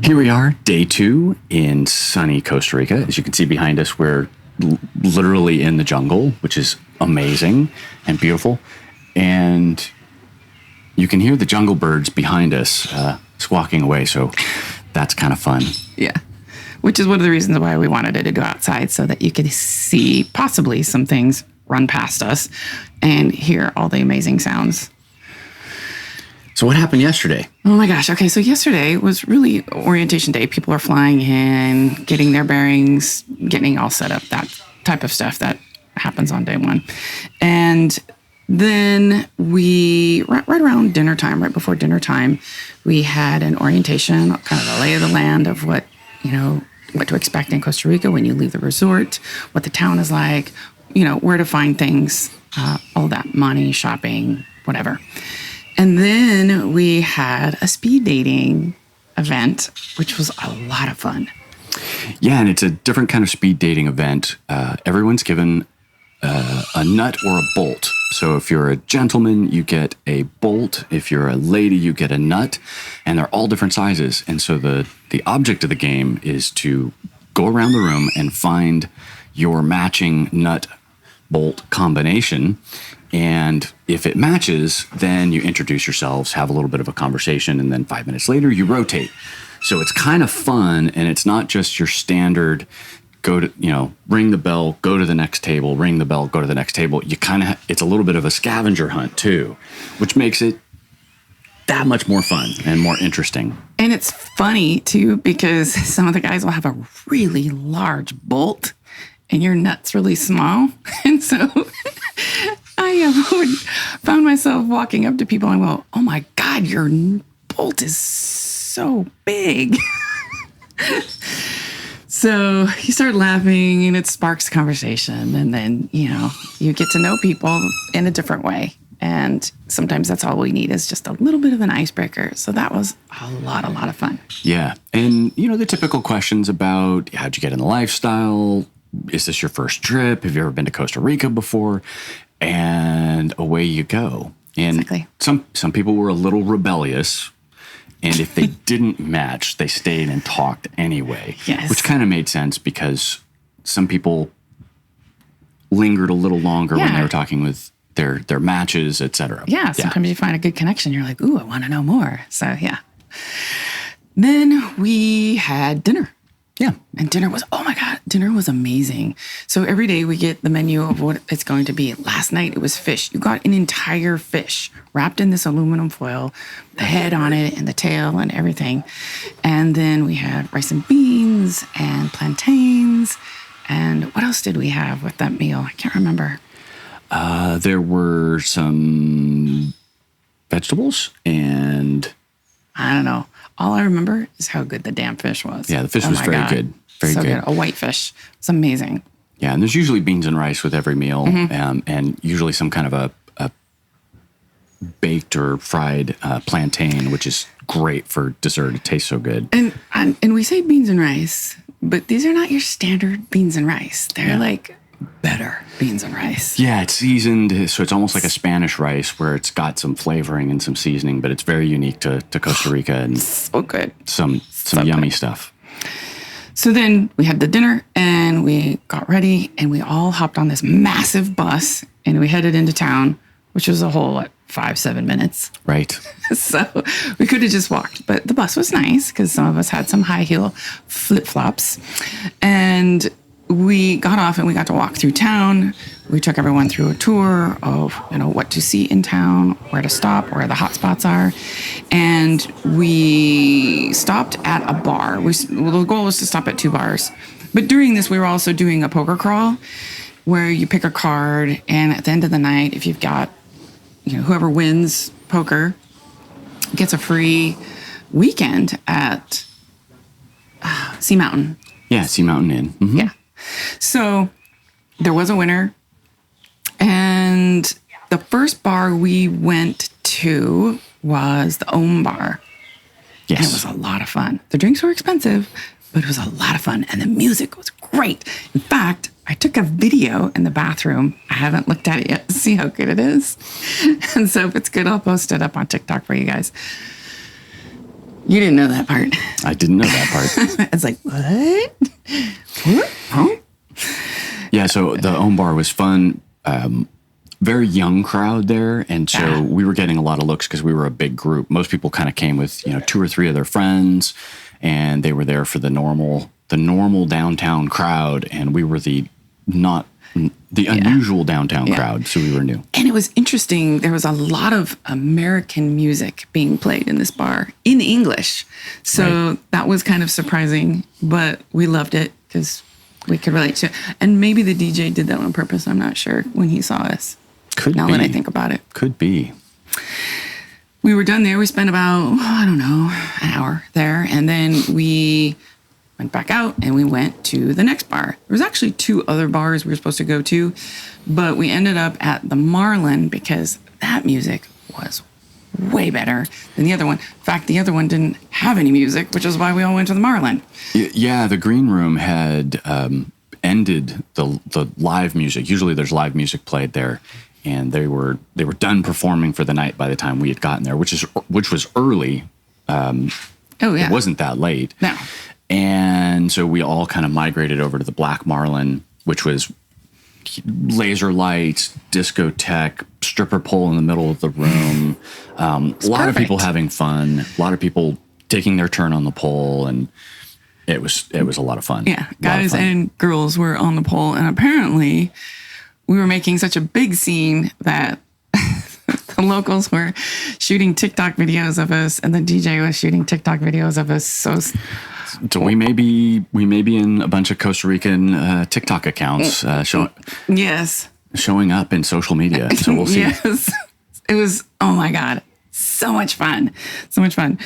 Here we are, day 2 in sunny Costa Rica. As you can see behind us, we're literally in the jungle, which is amazing and beautiful. And you can hear the jungle birds behind us squawking away, so that's kind of fun. Yeah, which is one of the reasons why we wanted it to go outside, so that you could see possibly some things run past us and hear all the amazing sounds. So what happened yesterday? Oh my gosh. Okay, so yesterday was really orientation day. People are flying in, getting their bearings, getting all set up, that type of stuff that happens on day 1. And then we, right around dinner time, right before dinner time, we had an orientation, kind of the lay of the land of what to expect in Costa Rica when you leave the resort, what the town is like, where to find things, all that, money, shopping, whatever. And then we had a speed dating event, which was a lot of fun. Yeah, and it's a different kind of speed dating event. Everyone's given a nut or a bolt. So if you're a gentleman, you get a bolt. If you're a lady, you get a nut. And they're all different sizes. And so the object of the game is to go around the room and find your matching nut bolt combination. And if it matches, then you introduce yourselves, have a little bit of a conversation, and then 5 minutes later, you rotate. So it's kind of fun, and it's not just your standard go to, ring the bell, go to the next table, ring the bell, go to the next table. You kind of, it's a little bit of a scavenger hunt too, which makes it that much more fun and more interesting. And it's funny too, because some of the guys will have a really large bolt and your nut's really small. And so I found myself walking up to people and go, "Oh my God, your bolt is so big." So you start laughing and it sparks conversation. And then, you get to know people in a different way. And sometimes that's all we need is just a little bit of an icebreaker. So that was a lot of fun. Yeah. And, the typical questions about how'd you get in the lifestyle? Is this your first trip? Have you ever been to Costa Rica before? And away you go. And exactly. Some people were a little rebellious. And if they didn't match, they stayed and talked anyway. Yes. Which kind of made sense because some people lingered a little longer when they were talking with their matches, etc. Yeah, sometimes you find a good connection. You're like, ooh, I want to know more. So, yeah. Then we had dinner. Yeah. And dinner was amazing. So every day we get the menu of what it's going to be. Last night it was fish. You got an entire fish wrapped in this aluminum foil, the head on it and the tail and everything. And then we had rice and beans and plantains. And what else did we have with that meal? I can't remember. There were some vegetables and... I don't know. All I remember is how good the damn fish was. Yeah, the fish was very good. Very good. A white fish. It's amazing. Yeah, and there's usually beans and rice with every meal, and usually some kind of a baked or fried plantain, which is great for dessert. It tastes so good. And we say beans and rice, but these are not your standard beans and rice. They're like better beans and rice. Yeah, it's seasoned, so it's almost like a Spanish rice where it's got some flavoring and some seasoning, but it's very unique to Costa Rica and so good. Some yummy stuff. So then we had the dinner and we got ready and we all hopped on this massive bus and we headed into town, which was a whole 5-7 minutes. Right. So we could have just walked, but the bus was nice because some of us had some high heel flip-flops. And we got off and we got to walk through town. We took everyone through a tour of, what to see in town, where to stop, where the hot spots are. And we stopped at a bar. The goal was to stop at 2 bars. But during this, we were also doing a poker crawl where you pick a card. And at the end of the night, if you've got, whoever wins poker gets a free weekend at Sea Mountain. Yeah, Sea Mountain Inn. Mm-hmm. Yeah. So there was a winner. And the first bar we went to was the Ohm Bar. Yes. And it was a lot of fun. The drinks were expensive, but it was a lot of fun. And the music was great. In fact, I took a video in the bathroom. I haven't looked at it yet to see how good it is. And so if it's good, I'll post it up on TikTok for you guys. You didn't know that part. I didn't know that part. It's like, what? What? Huh? Yeah, so the Ohm Bar was fun. Very young crowd there, and so we were getting a lot of looks because we were a big group. Most people kind of came with 2 or 3 of their friends, and they were there for the normal downtown crowd, and we were the unusual downtown crowd, so we were new. And it was interesting. There was a lot of American music being played in this bar in English, so that was kind of surprising, but we loved it because we could relate to it. And maybe the DJ did that on purpose. I'm not sure when he saw us. Could now be. that I think about it. Could be. We were done there. We spent about, an hour there. And then we went back out and we went to the next bar. There was actually 2 other bars we were supposed to go to, but we ended up at the Marlin because that music was way better than the other one. In fact, the other one didn't have any music, which is why we all went to the Marlin. Yeah, the green room had ended the live music. Usually there's live music played there, and they were done performing for the night by the time we had gotten there, which was early. It wasn't that late. No. And so we all kind of migrated over to the Black Marlin, which was laser lights, discotheque, stripper pole in the middle of the room. A lot of people having fun, a lot of people taking their turn on the pole, and it was a lot of fun. Yeah, guys and girls were on the pole, and apparently we were making such a big scene that the locals were shooting TikTok videos of us, and the DJ was shooting TikTok videos of us. So we may be in a bunch of Costa Rican TikTok accounts showing up in social media. So we'll see. Yes, it was. Oh my God. So much fun. So much fun.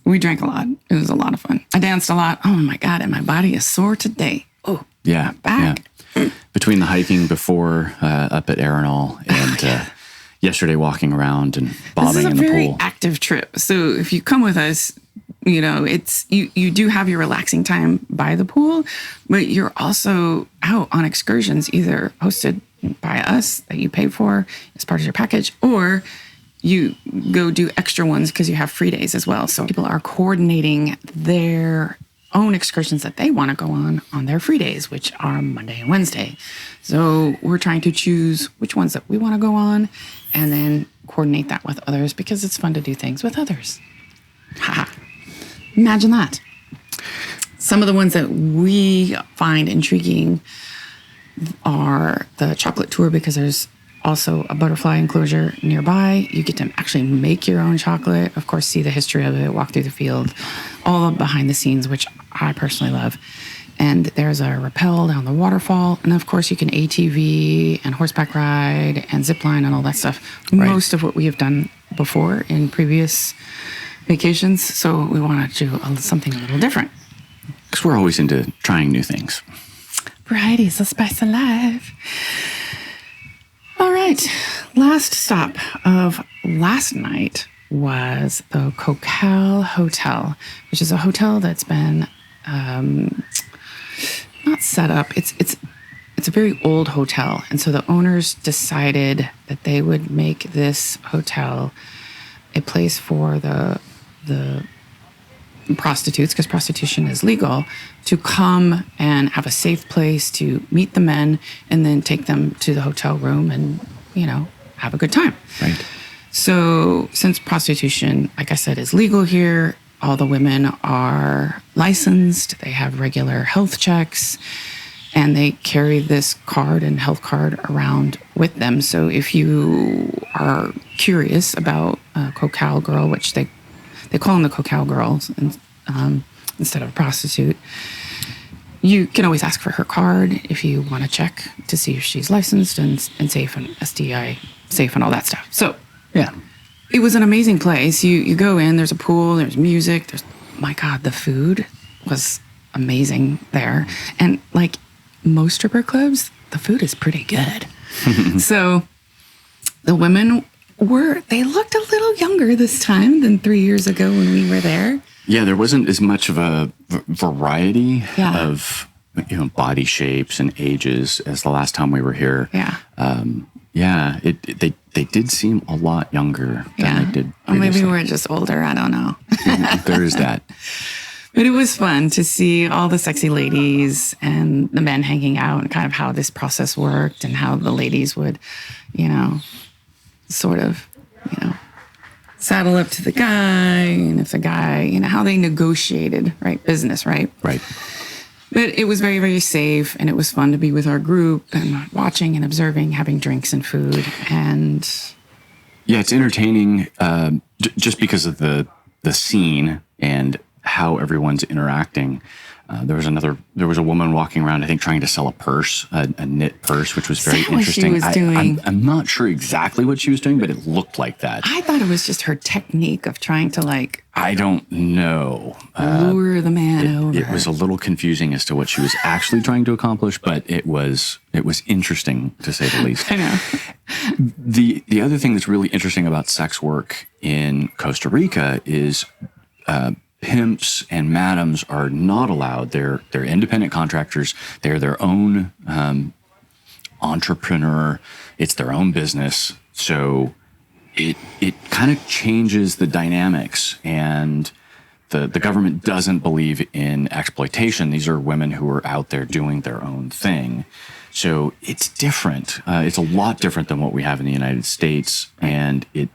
We drank a lot. It was a lot of fun. I danced a lot. Oh my God. And my body is sore today. Oh, yeah. Back. Yeah. Between the hiking before up at Arenal and yesterday walking around and bobbing in the pool. This is a very active trip. So if you come with us, it's you do have your relaxing time by the pool, but you're also out on excursions, either hosted by us that you pay for as part of your package, or you go do extra ones because you have free days as well. So people are coordinating their own excursions that they want to go on their free days, which are Monday and Wednesday. So we're trying to choose which ones that we want to go on and then coordinate that with others because it's fun to do things with others. Ha! Imagine that. Some of the ones that we find intriguing are the chocolate tour because there's also a butterfly enclosure nearby. You get to actually make your own chocolate. Of course, see the history of it, walk through the field, all behind the scenes, which I personally love. And there's a rappel down the waterfall. And of course, you can ATV and horseback ride and zip line and all that stuff. Right. Most of what we have done before in previous vacations. So we want to do something a little different. Because we're always into trying new things. Variety is the spice of life. All right. Last stop of last night was the Cocal Hotel, which is a hotel that's been not set up. It's a very old hotel. And so the owners decided that they would make this hotel a place for the prostitutes, because prostitution is legal, to come and have a safe place to meet the men and then take them to the hotel room and, have a good time. Right. So since prostitution, like I said, is legal here, all the women are licensed, they have regular health checks, and they carry this card and health card around with them. So if you are curious about a Cocal girl, which they call them the Cocal girls instead of a prostitute, you can always ask for her card if you want to check to see if she's licensed and safe and SDI safe and all that stuff. So yeah, it was an amazing place. You go in, there's a pool, there's music, my God, the food was amazing there. And like most stripper clubs, the food is pretty good. So the women they looked a little younger this time than 3 years ago when we were there. Yeah, there wasn't as much of a variety of body shapes and ages as the last time we were here. Yeah. They did seem a lot younger than they did previously. Or maybe we're just older. I don't know. There is that. But it was fun to see all the sexy ladies and the men hanging out and kind of how this process worked and how the ladies would, sort of, saddle up to the guy. And if the guy, how they negotiated, right? Business, right? Right. But it was very, very safe. And it was fun to be with our group and watching and observing, having drinks and food. And yeah, it's entertaining just because of the scene and how everyone's interacting. There was a woman walking around, I think, trying to sell a purse, a knit purse, which was very interesting. What she was doing? I'm not sure exactly what she was doing, but it looked like that. I thought it was just her technique of trying to I don't know. Lure the man over. It was a little confusing as to what she was actually trying to accomplish, but it was interesting to say the least. I know. The other thing that's really interesting about sex work in Costa Rica is pimps and madams are not allowed. They're independent contractors. They're their own entrepreneur. It's their own business. So it kind of changes the dynamics, and the government doesn't believe in exploitation. These are women who are out there doing their own thing. So it's different. It's a lot different than what we have in the United States, and it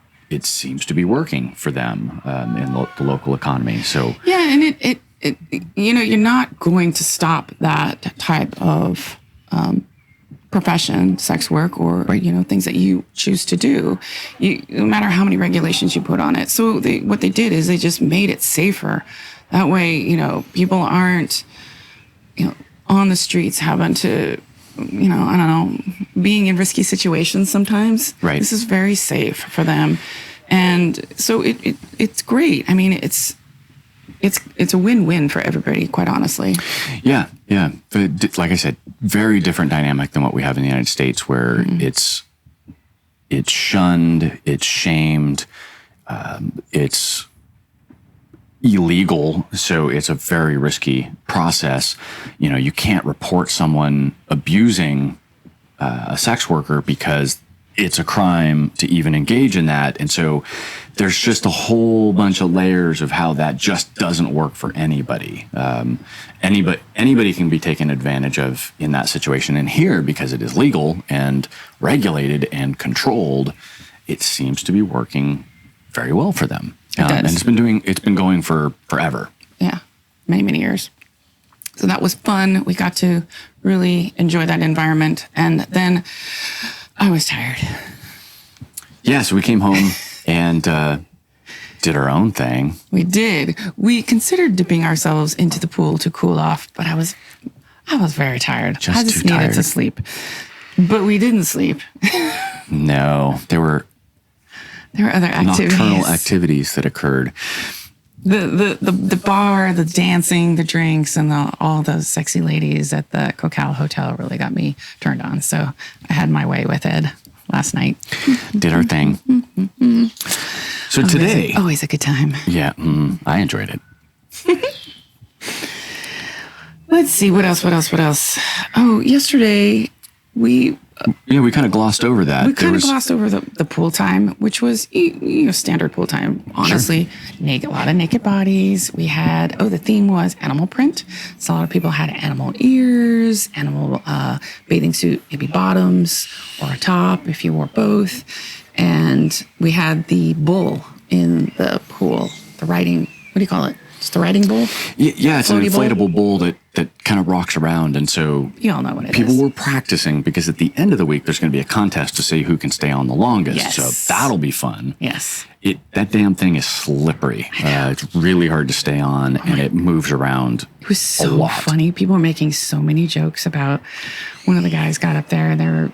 seems to be working for them in the local economy. So yeah, and it you're not going to stop that type of profession, sex work, or right. Things that you choose to do. No matter how many regulations you put on it. So what they did is they just made it safer. That way, people aren't on the streets having to. I don't know, being in risky situations sometimes. Right. This is very safe for them. And so it's great. I mean, it's a win-win for everybody, quite honestly. Yeah. But like I said, very different dynamic than what we have in the United States, where it's shunned, it's shamed, it's illegal, so it's a very risky process. You can't report someone abusing a sex worker because it's a crime to even engage in that. And so there's just a whole bunch of layers of how that just doesn't work for anybody. Anybody can be taken advantage of in that situation. And here, because it is legal and regulated and controlled, it seems to be working very well for them. And it's been going for forever. Yeah, many, many years. So that was fun. We got to really enjoy that environment. And then I was tired. Yeah, so we came home and did our own thing. We did. We considered dipping ourselves into the pool to cool off, but I was very tired. I just needed to sleep. But we didn't sleep. No, there were other activities. Nocturnal activities that occurred. The bar, the dancing, the drinks, and all those sexy ladies at the Cocal Hotel really got me turned on. So I had my way with Ed last night. Did our thing. So today... Always a good time. Yeah, I enjoyed it. Let's see, what else? Oh, yesterday we kind of glossed over that. We kind of glossed over the pool time, which was standard pool time. Honestly, sure. A lot of naked bodies. We had the theme was animal print. So a lot of people had animal ears, animal bathing suit, maybe bottoms or a top if you wore both. And we had the bull in the pool. The riding. What do you call it? Just the riding bull? Yeah, it's an inflatable bull that kind of rocks around. And so you all know what it is. People were practicing because at the end of the week, there's going to be a contest to see who can stay on the longest. Yes. So that'll be fun. Yes. That damn thing is slippery. It's really hard to stay on, and it moves around. It was so funny. People were making so many jokes about one of the guys got up there and they were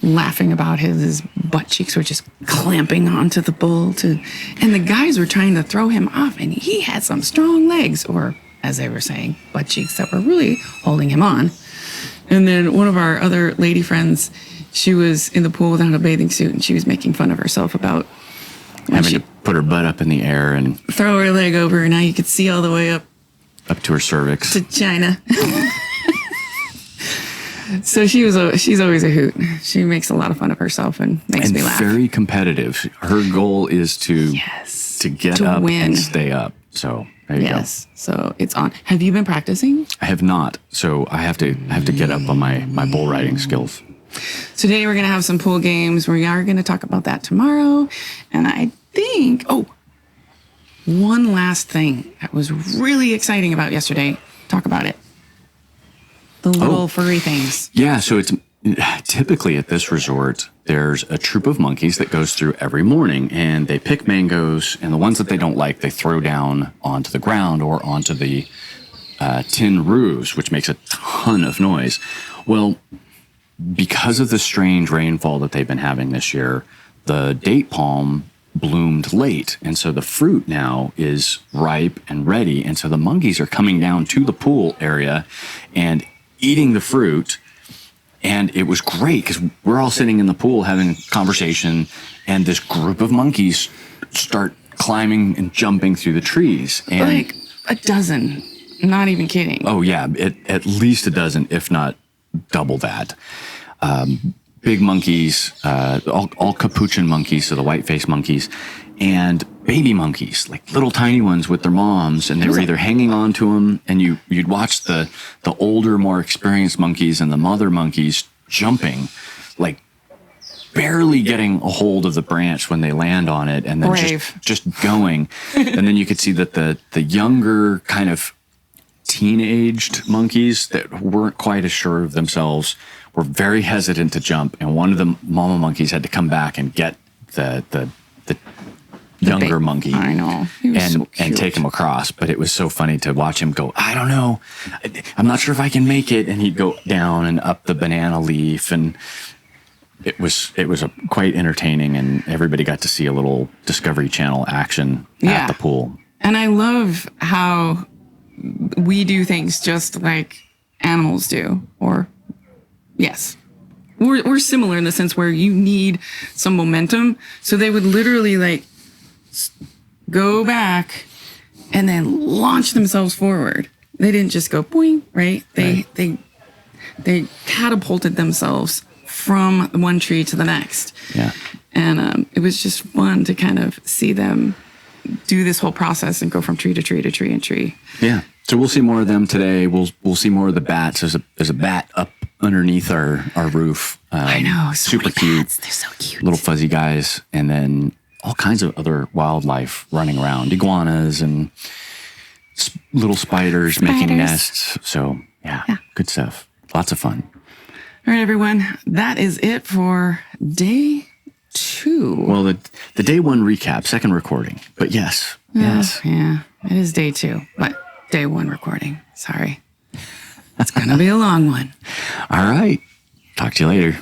laughing about his butt cheeks were just clamping onto the bull and the guys were trying to throw him off, and he had some strong legs, or as they were saying, butt cheeks that were really holding him on. And then one of our other lady friends, she was in the pool without a bathing suit, and she was making fun of herself about having to put her butt up in the air and throw her leg over, and now you could see all the way up to her cervix to China. So she's always a hoot. She makes a lot of fun of herself and makes me laugh. Very competitive. Her goal is to get up win. and stay up. So there you go. So it's on. Have you been practicing? I have not. So I have to get up on my bull riding skills. Today we're going to have some pool games. We are going to talk about that tomorrow. And I think, one last thing that was really exciting about yesterday. Talk about it. The little furry things. Yeah, so it's typically at this resort, there's a troop of monkeys that goes through every morning, and they pick mangoes, and the ones that they don't like, they throw down onto the ground or onto the tin roofs, which makes a ton of noise. Well, because of the strange rainfall that they've been having this year, the date palm bloomed late. And so the fruit now is ripe and ready. And so the monkeys are coming down to the pool area and eating the fruit. And it was great because we're all sitting in the pool having a conversation, and this group of monkeys start climbing and jumping through the trees. And like a dozen. Not even kidding. Oh, yeah. At least a dozen, if not double that. Big monkeys, all capuchin monkeys, so the white-faced monkeys, and baby monkeys, like little tiny ones with their moms, and they were either hanging on to them, and you'd watch the older, more experienced monkeys and the mother monkeys jumping, like barely getting a hold of the branch when they land on it, and then just going. And then you could see that the younger kind of teenaged monkeys that weren't quite as sure of themselves were very hesitant to jump, and one of the mama monkeys had to come back and get the younger monkey. I know. He was so cute. And take him across. But it was so funny to watch him go, I don't know. I'm not sure if I can make it. And he'd go down and up the banana leaf, and it was quite entertaining, and everybody got to see a little Discovery Channel action at the pool. And I love how we do things just like animals do, or yes, we're similar in the sense where you need some momentum. So they would literally like go back and then launch themselves forward. They didn't just go boing, right? They catapulted themselves from one tree to the next. Yeah. And it was just fun to kind of see them do this whole process and go from tree to tree to tree and tree. Yeah. So we'll see more of them today. We'll see more of the bats. There's a bat up underneath our roof. I know. So super cute. Bats. They're so cute. Little fuzzy guys. And then all kinds of other wildlife running around. Iguanas and little spiders making nests. So yeah, good stuff. Lots of fun. All right, everyone. That is it for day 2. Well, the day 1 recap, second recording. But yes. Yeah, it is day 2. But day 1 recording. Sorry. It's going to be a long one. All right. Talk to you later.